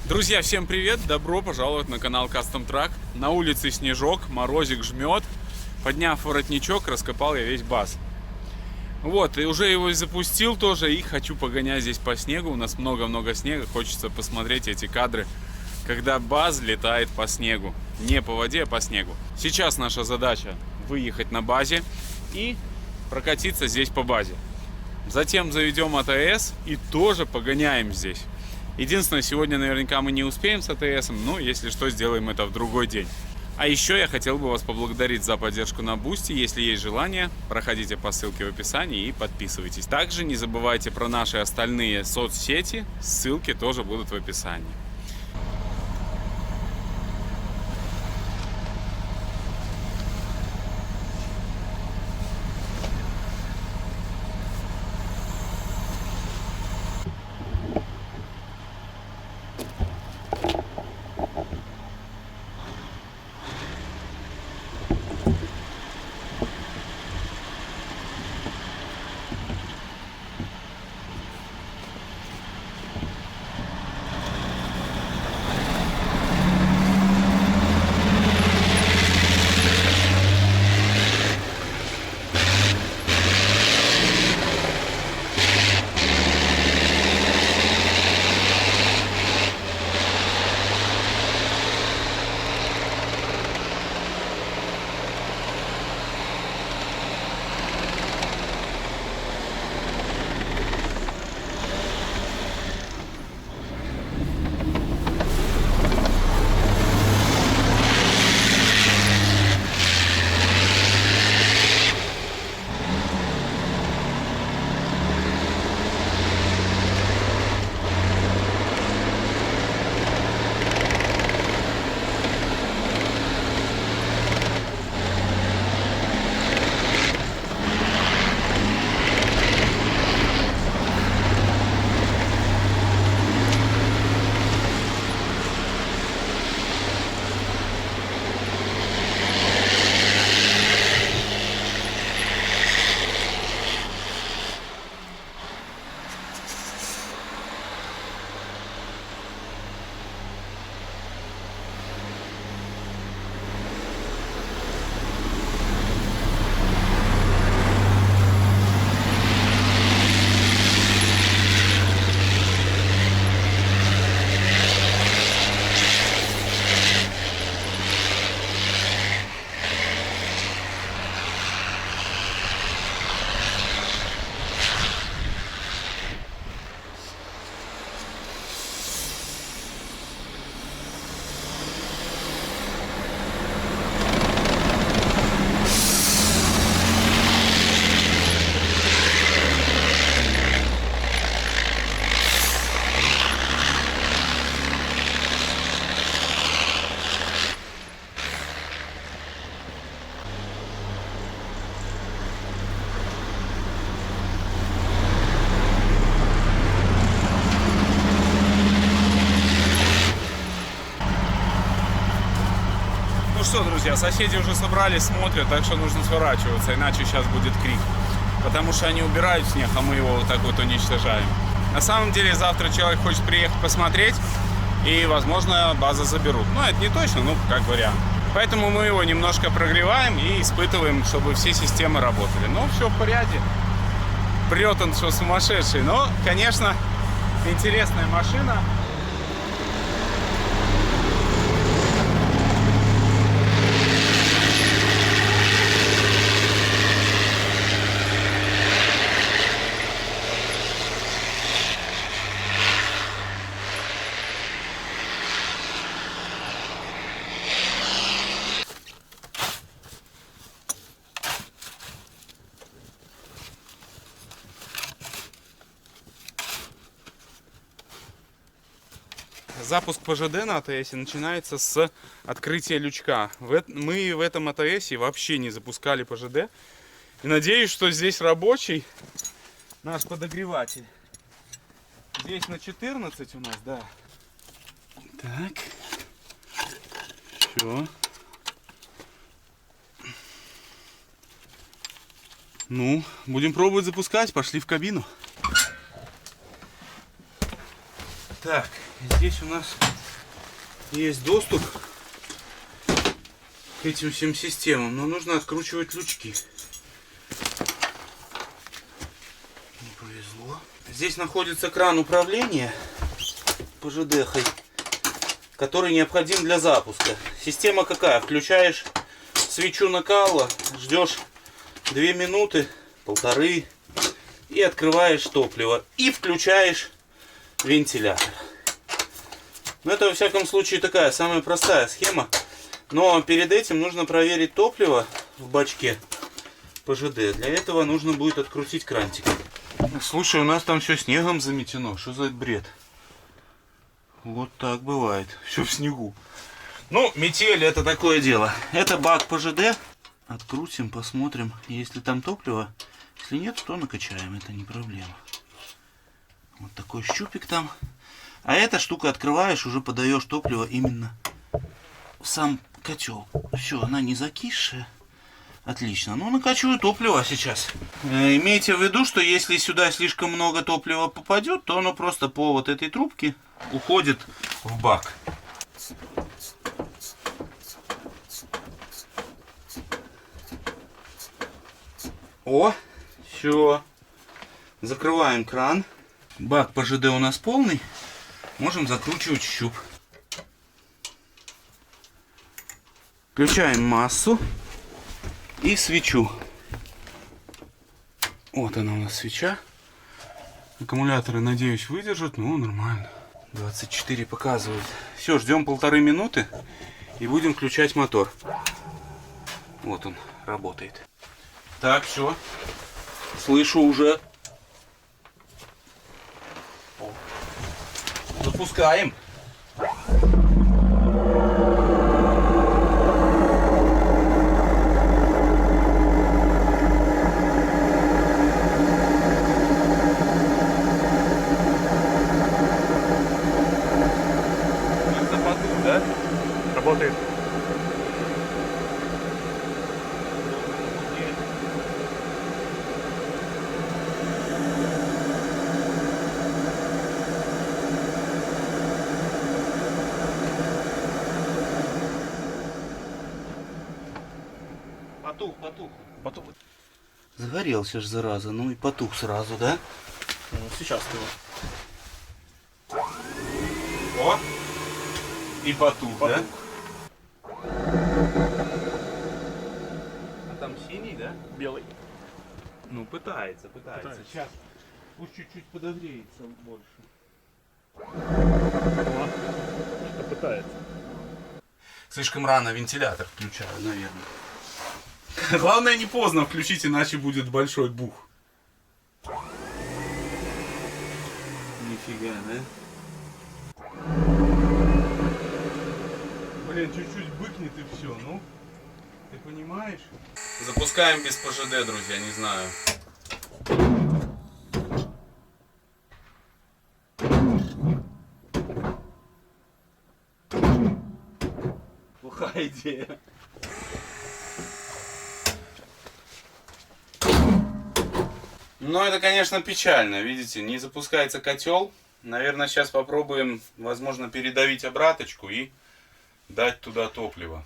Друзья, всем привет! Добро пожаловать на канал Custom Truck. На улице снежок, морозик жмет. Подняв воротничок, раскопал я весь баз. Вот, и уже его запустил тоже, и хочу погонять здесь по снегу. У нас много-много снега, хочется посмотреть эти кадры, когда баз летает по снегу. Не по воде, а по снегу. Сейчас наша задача выехать на базе и прокатиться здесь по базе. Затем заведем АТС и тоже погоняем здесь. Единственное, сегодня наверняка мы не успеем с АТСом, но если что, сделаем это в другой день. А еще я хотел бы вас поблагодарить за поддержку на Boosty. Если есть желание, проходите по ссылке в описании и подписывайтесь. Также не забывайте про наши остальные соцсети, ссылки тоже будут в описании. Ну что, друзья, соседи уже собрались, смотрят, так что нужно сворачиваться, иначе сейчас будет крик. Потому что они убирают снег, а мы его вот так вот уничтожаем. На самом деле завтра человек хочет приехать посмотреть, и, возможно, базу заберут. Но это не точно, ну, как вариант. Поэтому мы его немножко прогреваем и испытываем, чтобы все системы работали. Но все в порядке. Прет он, что сумасшедший. Но, конечно, интересная машина. Запуск ПЖД на АТС начинается с открытия лючка. Мы в этом АТС вообще не запускали ПЖД. И надеюсь, что здесь рабочий наш подогреватель. Здесь на 14 у нас, да. Так. Все. Ну, будем пробовать запускать. Пошли в кабину. Так. Здесь у нас есть доступ к этим всем системам, но нужно откручивать лючки. Не повезло. Здесь находится кран управления ПЖД-хой, который необходим для запуска. Система какая? Включаешь свечу накала, ждешь 2 минуты, 1,5 и открываешь топливо и включаешь вентилятор. Но это во всяком случае такая самая простая схема. Но перед этим нужно проверить топливо в бачке ПЖД. Для этого нужно будет открутить крантик. Слушай, у нас там все снегом заметено. Что за бред? Вот так бывает. Все в снегу. Ну, метель это такое дело. Это бак ПЖД. Открутим, посмотрим, есть ли там топливо. Если нет, то накачаем. Это не проблема. Вот такой щупик там. А эта штука открываешь, уже подаешь топливо именно в сам котел. Все, она не закисшая. Отлично. Ну, накачиваю топливо сейчас. Имейте в виду, что если сюда слишком много топлива попадет, то оно просто по вот этой трубке уходит в бак. О, все. Закрываем кран. Бак ПЖД у нас полный. Можем закручивать щуп. Включаем массу и свечу. Вот она у нас свеча. Аккумуляторы, надеюсь, выдержат. Ну, нормально. 24 показывает. Все, ждем 1,5 минуты и будем включать мотор. Вот он работает. Так, все. Слышу уже. Запускаем. Да? Работает. Потух. Загорелся ж, зараза. Ну и потух сразу, да? Ну, сейчас его. О! И потух, да? А там синий, да? Белый. Ну, пытается. Сейчас. Пусть чуть-чуть подогреется больше. Что пытается. Слишком рано вентилятор включаю, наверное. Главное, не поздно включить, иначе будет большой бух. Нифига, да? Блин, чуть-чуть быкнет и все, ну. Ты понимаешь? Запускаем без ПЖД, друзья, не знаю. Плохая идея. Ну, это, конечно, печально. Видите, не запускается котел. Наверное, сейчас попробуем, возможно, передавить обраточку и дать туда топливо.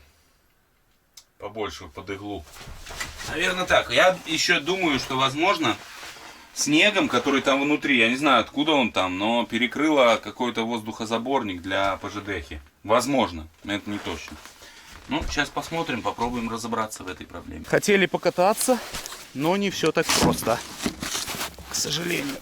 Побольше под иглу. Наверное, так. Я еще думаю, что, возможно, снегом, который там внутри, я не знаю, откуда он там, но перекрыло какой-то воздухозаборник для ПЖДхи. Возможно, это не точно. Ну, сейчас посмотрим, попробуем разобраться в этой проблеме. Хотели покататься, но не все так просто. К сожалению.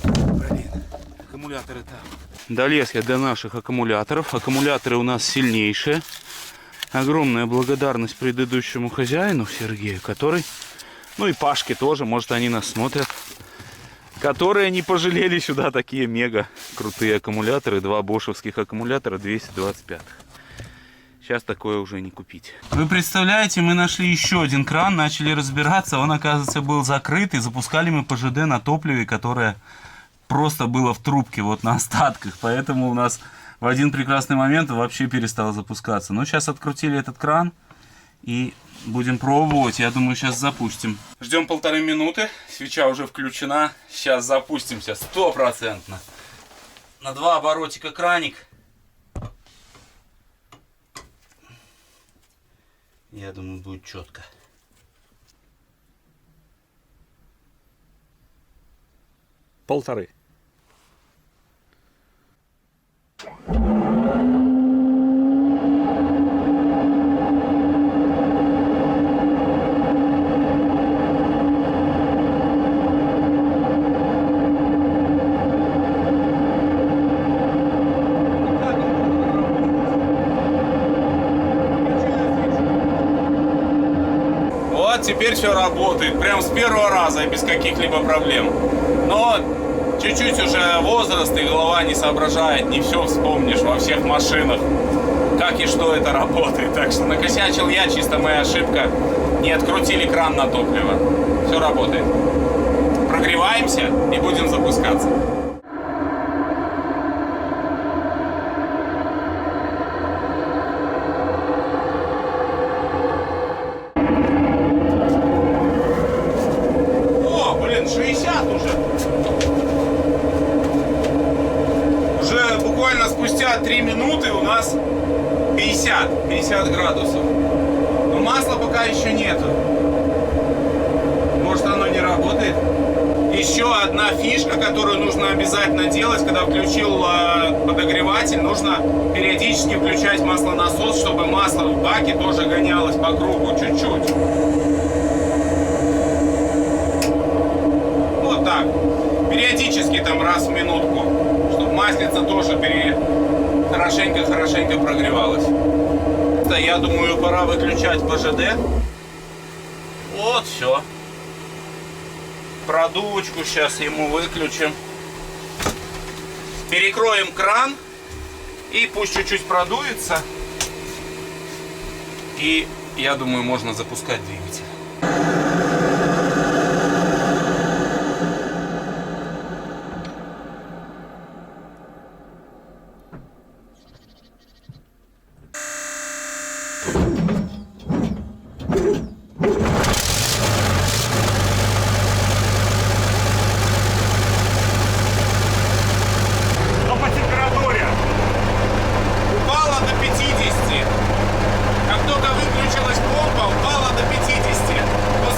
Блин, аккумуляторы там. Долез я до наших аккумуляторов. Аккумуляторы у нас сильнейшие. Огромная благодарность предыдущему хозяину Сергею, который, ну и Пашке тоже, может они нас смотрят, которые не пожалели сюда такие мега крутые аккумуляторы. 2 бошевских аккумулятора 225. Сейчас такое уже не купить. Вы представляете, мы нашли еще один кран, начали разбираться, он, оказывается, был закрыт, и запускали мы ПЖД на топливе, которое просто было в трубке, вот на остатках. Поэтому у нас в один прекрасный момент вообще перестал запускаться. Но сейчас открутили этот кран и будем пробовать. Я думаю, сейчас запустим. Ждем 1,5 минуты. Свеча уже включена. Сейчас запустимся 100%. На 2 оборотика краник. Я думаю, будет четко. Полторы. Вот теперь все работает. Прям с первого раза и без каких-либо проблем. Но чуть-чуть уже возраст и голова не соображает. Не все вспомнишь во всех машинах. Как и что это работает. Так что накосячил я, чисто моя ошибка. Не открутили кран на топливо. Все работает. Прогреваемся и будем запускаться. О, блин, 60 уже. Уже буквально спустя 3 минуты у нас 50 градусов. Но масла пока еще нету. Может, оно не работает? Еще одна фишка, которую нужно обязательно делать, когда включил подогреватель, нужно периодически включать маслонасос, чтобы масло в баке тоже гонялось по кругу чуть-чуть. Вот так. Периодически там раз в минутку, чтобы маслица тоже хорошенько прогревалась. Да, я думаю, пора выключать ПЖД. Вот, все. Продувочку сейчас ему выключим. Перекроем кран. И пусть чуть-чуть продуется. И я думаю, можно запускать двигатель. Но по температуре. Упала до 50. Как только выключилась помпа, упала до 50. Но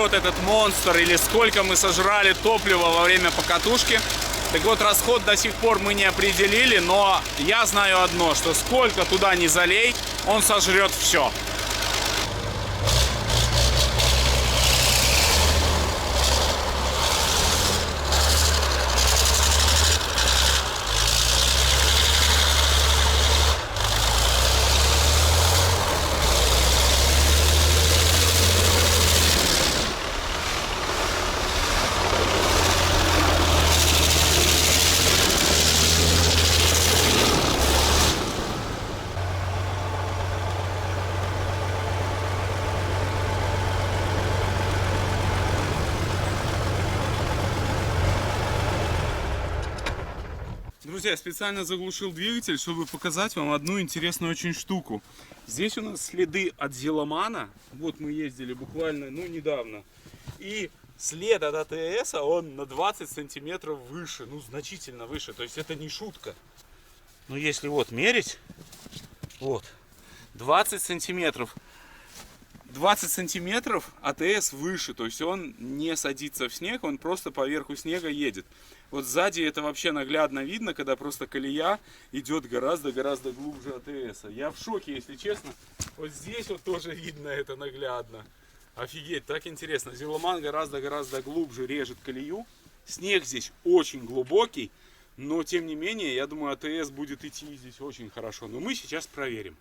жрет этот монстр или сколько мы сожрали топлива во время покатушки. Так вот, расход до сих пор мы не определили, но я знаю одно, что сколько туда ни залей, он сожрет все. Друзья, я специально заглушил двигатель, чтобы показать вам одну интересную очень штуку. Здесь у нас следы от Зиломана. Вот мы ездили буквально, недавно. И след от АТС, он на 20 сантиметров выше, значительно выше. То есть это не шутка. Но если вот мерить, вот, 20 сантиметров. 20 сантиметров АТС выше, то есть он не садится в снег, он просто по верху снега едет. Вот сзади это вообще наглядно видно, когда просто колея идет гораздо-гораздо глубже АТС. Я в шоке, если честно. Вот здесь вот тоже видно это наглядно. Офигеть, так интересно. Зиломан гораздо-гораздо глубже режет колею. Снег здесь очень глубокий, но тем не менее, я думаю, АТС будет идти здесь очень хорошо. Но мы сейчас проверим.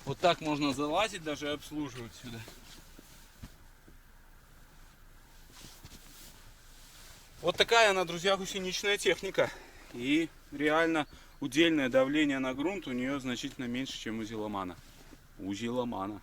Вот так можно залазить, даже обслуживать сюда. Вот такая она, друзья, гусеничная техника. И реально удельное давление на грунт у нее значительно меньше, чем у Зиломана. У Зиломана.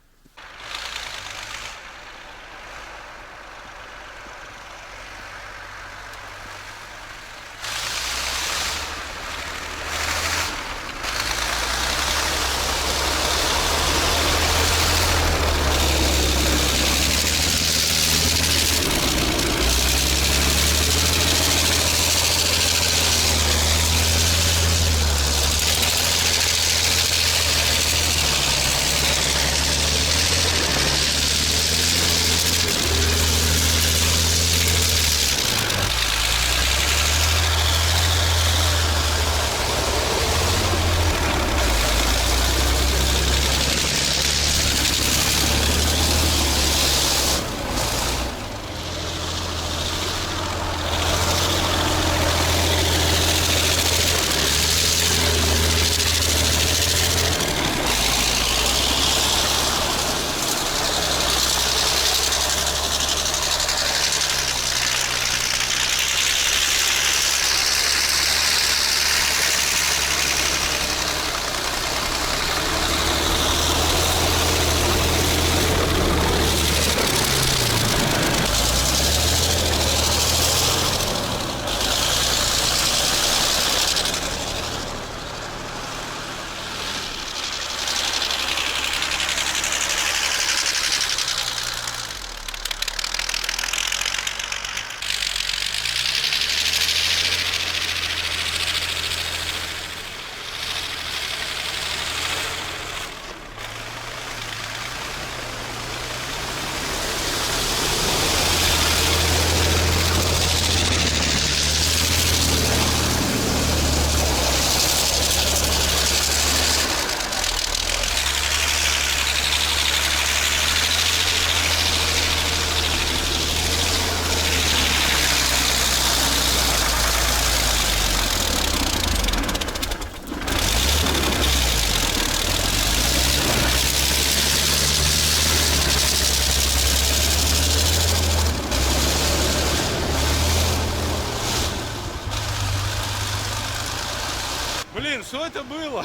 Блин, что это было?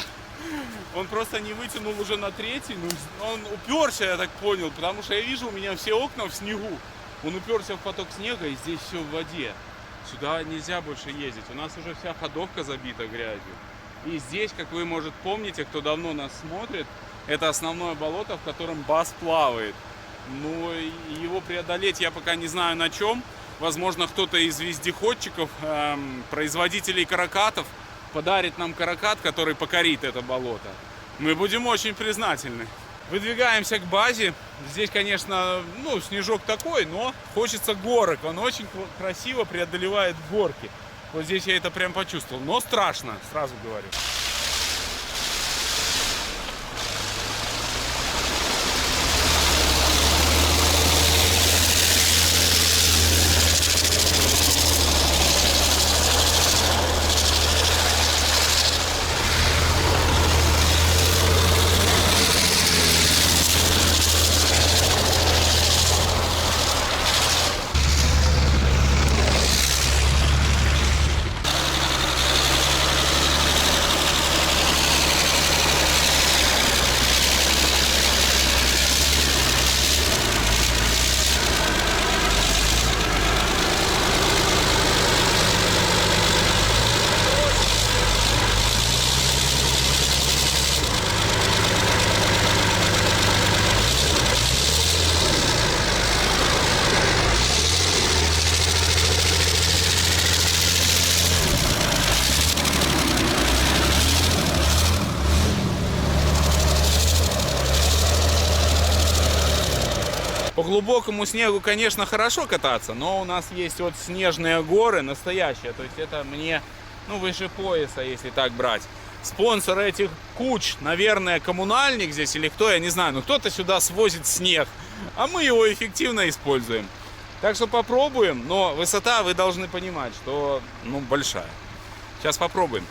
Он просто не вытянул уже на третий, он уперся, я так понял, потому что я вижу, у меня все окна в снегу. Он уперся в поток снега, и здесь все в воде. Сюда нельзя больше ездить, у нас уже вся ходовка забита грязью. И здесь, как вы, может, помните, кто давно нас смотрит, это основное болото, в котором БАС плавает. Но его преодолеть я пока не знаю на чем. Возможно, кто-то из вездеходчиков, производителей каракатов, подарит нам каракат, который покорит это болото. Мы будем очень признательны. Выдвигаемся к базе. Здесь, конечно, ну, снежок такой, но хочется горок. Он очень красиво преодолевает горки. Вот здесь я это прям почувствовал. Но страшно, сразу говорю. По глубокому снегу, конечно, хорошо кататься, но у нас есть вот снежные горы настоящие. То есть это мне, ну, выше пояса, если так брать. Спонсор этих куч, наверное, коммунальник здесь или кто, я не знаю. Но кто-то сюда свозит снег, а мы его эффективно используем. Так что попробуем, но высота, вы должны понимать, что, ну, большая. Сейчас попробуем.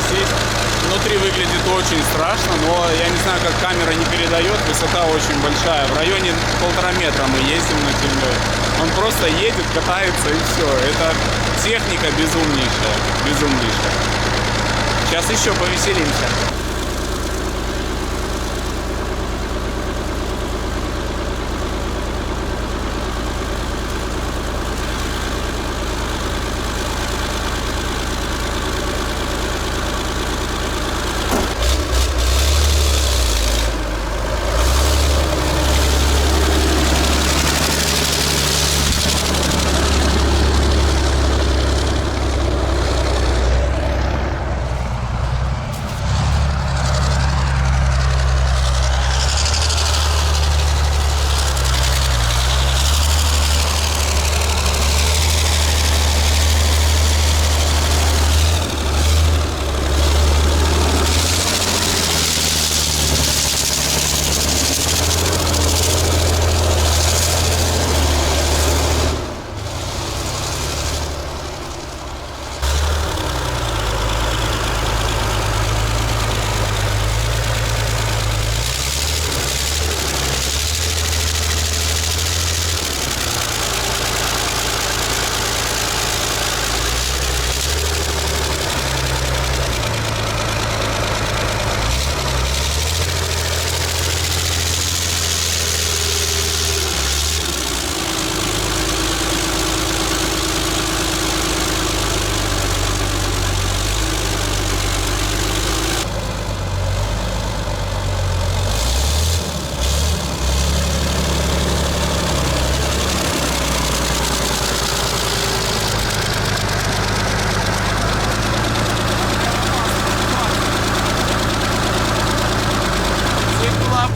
Здесь внутри выглядит очень страшно, но я не знаю, как камера не передает, высота очень большая. В районе 1,5 метра мы ездим над землей. Он просто едет, катается и все. Это техника безумнейшая, безумнейшая. Сейчас еще повеселимся.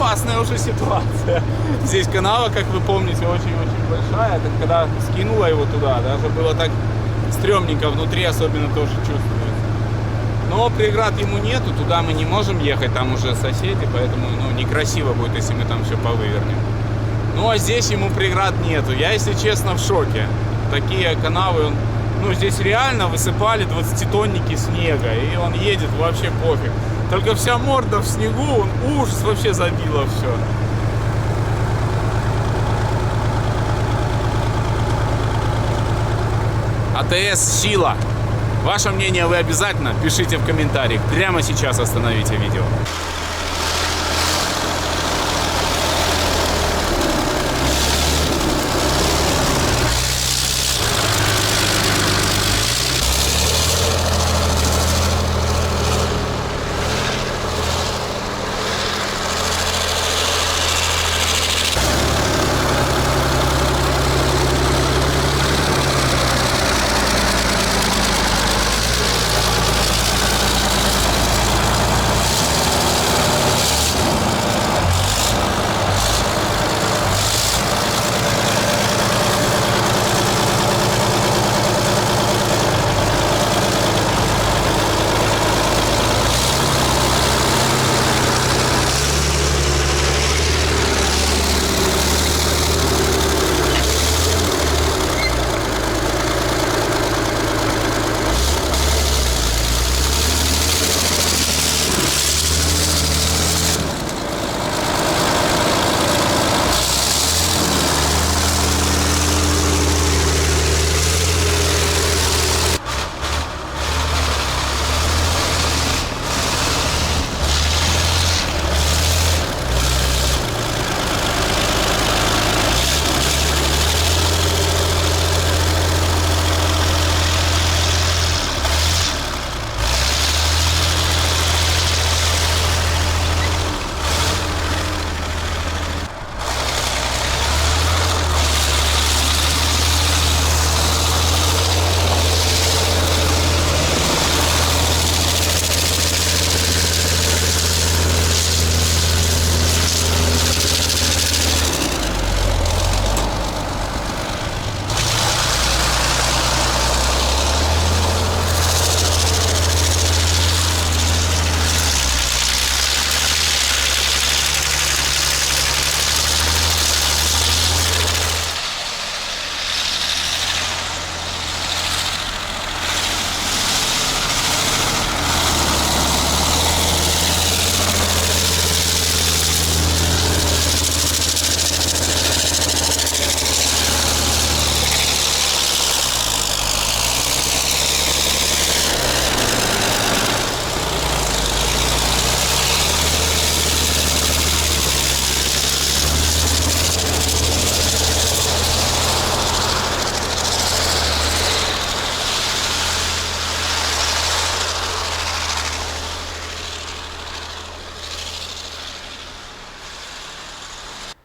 опасная уже ситуация. Здесь канава, как вы помните, очень-очень большая. Так когда скинула его туда, даже было так стрёмненько внутри, особенно тоже чувствуется. Но преград ему нету, туда мы не можем ехать, там уже соседи, поэтому некрасиво будет, если мы там все повывернем. Ну а здесь ему преград нету. Я, если честно, в шоке. Такие канавы, здесь реально высыпали 20-тонники снега, и он едет вообще пофиг. Только вся морда в снегу, он ужас вообще забило все. АТС сила. Ваше мнение вы обязательно пишите в комментариях. Прямо сейчас остановите видео.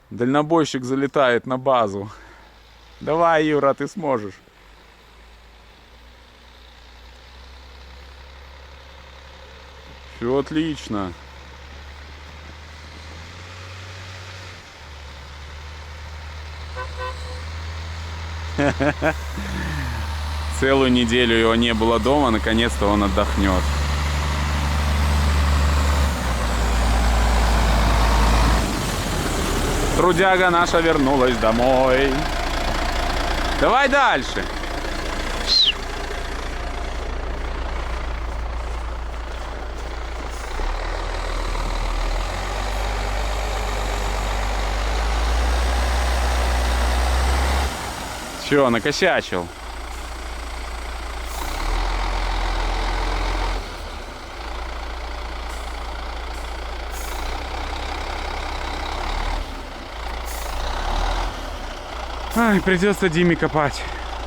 Дальнобойщик залетает на базу. Давай, Юра, ты сможешь. Все отлично. Целую неделю его не было дома, наконец-то он отдохнет. Трудяга наша вернулась домой. Давай дальше. Чё, накосячил? Ай, придется Диме копать.